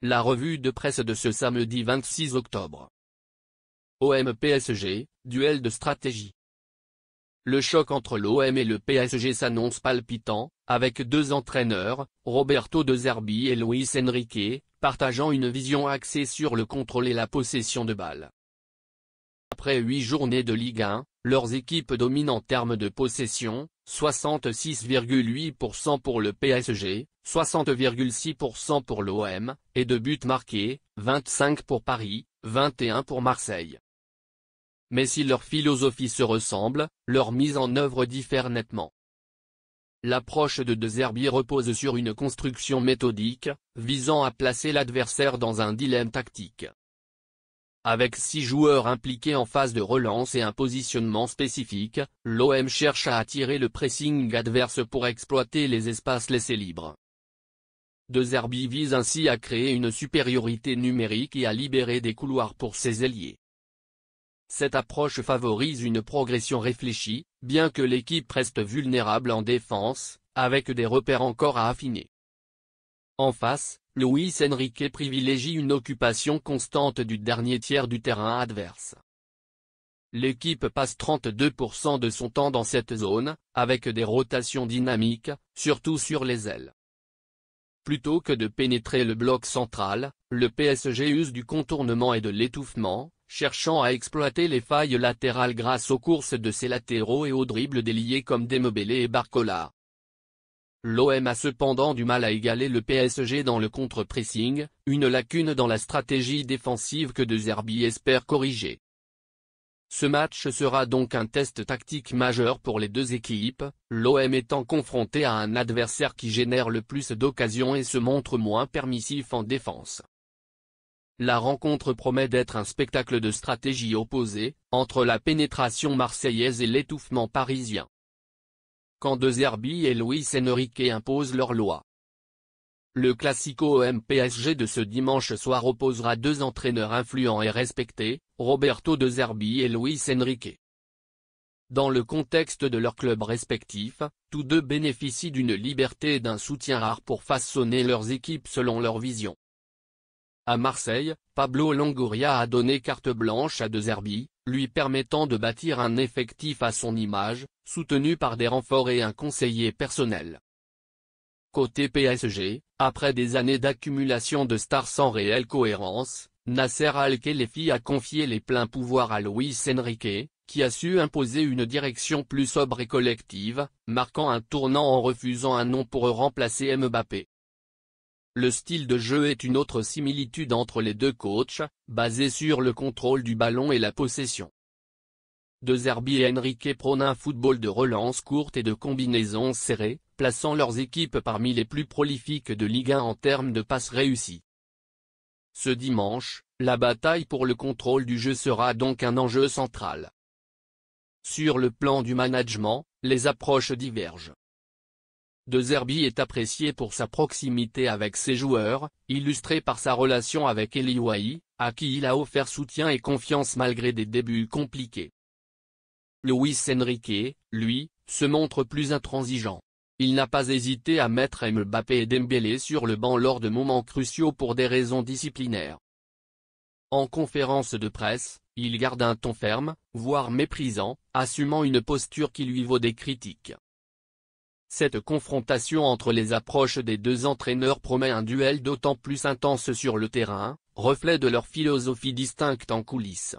La revue de presse de ce samedi 26 octobre. OM-PSG, duel de stratégie. Le choc entre l'OM et le PSG s'annonce palpitant, avec deux entraîneurs, Roberto De Zerbi et Luis Enrique, partageant une vision axée sur le contrôle et la possession de balle. Après 8 journées de Ligue 1, leurs équipes dominent en termes de possession, 66,8% pour le PSG, 60,6% pour l'OM, et de buts marqués, 25 pour Paris, 21 pour Marseille. Mais si leur philosophie se ressemble, leur mise en œuvre diffère nettement. L'approche de De Zerbi repose sur une construction méthodique, visant à placer l'adversaire dans un dilemme tactique. Avec 6 joueurs impliqués en phase de relance et un positionnement spécifique, l'OM cherche à attirer le pressing adverse pour exploiter les espaces laissés libres. De Zerbi vise ainsi à créer une supériorité numérique et à libérer des couloirs pour ses ailiers. Cette approche favorise une progression réfléchie, bien que l'équipe reste vulnérable en défense, avec des repères encore à affiner. En face, Luis Enrique privilégie une occupation constante du dernier tiers du terrain adverse. L'équipe passe 32% de son temps dans cette zone, avec des rotations dynamiques, surtout sur les ailes. Plutôt que de pénétrer le bloc central, le PSG use du contournement et de l'étouffement, cherchant à exploiter les failles latérales grâce aux courses de ses latéraux et aux dribbles déliés comme Dembélé et Barcola. L'OM a cependant du mal à égaler le PSG dans le contre-pressing, une lacune dans la stratégie défensive que De Zerbi espère corriger. Ce match sera donc un test tactique majeur pour les deux équipes, l'OM étant confronté à un adversaire qui génère le plus d'occasions et se montre moins permissif en défense. La rencontre promet d'être un spectacle de stratégie opposée, entre la pénétration marseillaise et l'étouffement parisien. Quand De Zerbi et Luis Enrique imposent leur loi. Le classico OM-PSG de ce dimanche soir opposera deux entraîneurs influents et respectés, Roberto De Zerbi et Luis Enrique. Dans le contexte de leurs clubs respectifs, tous deux bénéficient d'une liberté et d'un soutien rare pour façonner leurs équipes selon leur vision. À Marseille, Pablo Longoria a donné carte blanche à De Zerbi, lui permettant de bâtir un effectif à son image, soutenu par des renforts et un conseiller personnel. Côté PSG, après des années d'accumulation de stars sans réelle cohérence, Nasser Al-Khelaifi a confié les pleins pouvoirs à Luis Enrique, qui a su imposer une direction plus sobre et collective, marquant un tournant en refusant un nom pour remplacer Mbappé. Le style de jeu est une autre similitude entre les deux coachs, basé sur le contrôle du ballon et la possession. De Zerbi et Enrique prônent un football de relance courte et de combinaisons serrées, plaçant leurs équipes parmi les plus prolifiques de Ligue 1 en termes de passes réussies. Ce dimanche, la bataille pour le contrôle du jeu sera donc un enjeu central. Sur le plan du management, les approches divergent. De Zerbi est apprécié pour sa proximité avec ses joueurs, illustrée par sa relation avec Eli Wahi, à qui il a offert soutien et confiance malgré des débuts compliqués. Luis Enrique, lui, se montre plus intransigeant. Il n'a pas hésité à mettre Mbappé et Dembélé sur le banc lors de moments cruciaux pour des raisons disciplinaires. En conférence de presse, il garde un ton ferme, voire méprisant, assumant une posture qui lui vaut des critiques. Cette confrontation entre les approches des deux entraîneurs promet un duel d'autant plus intense sur le terrain, reflet de leur philosophie distincte en coulisses.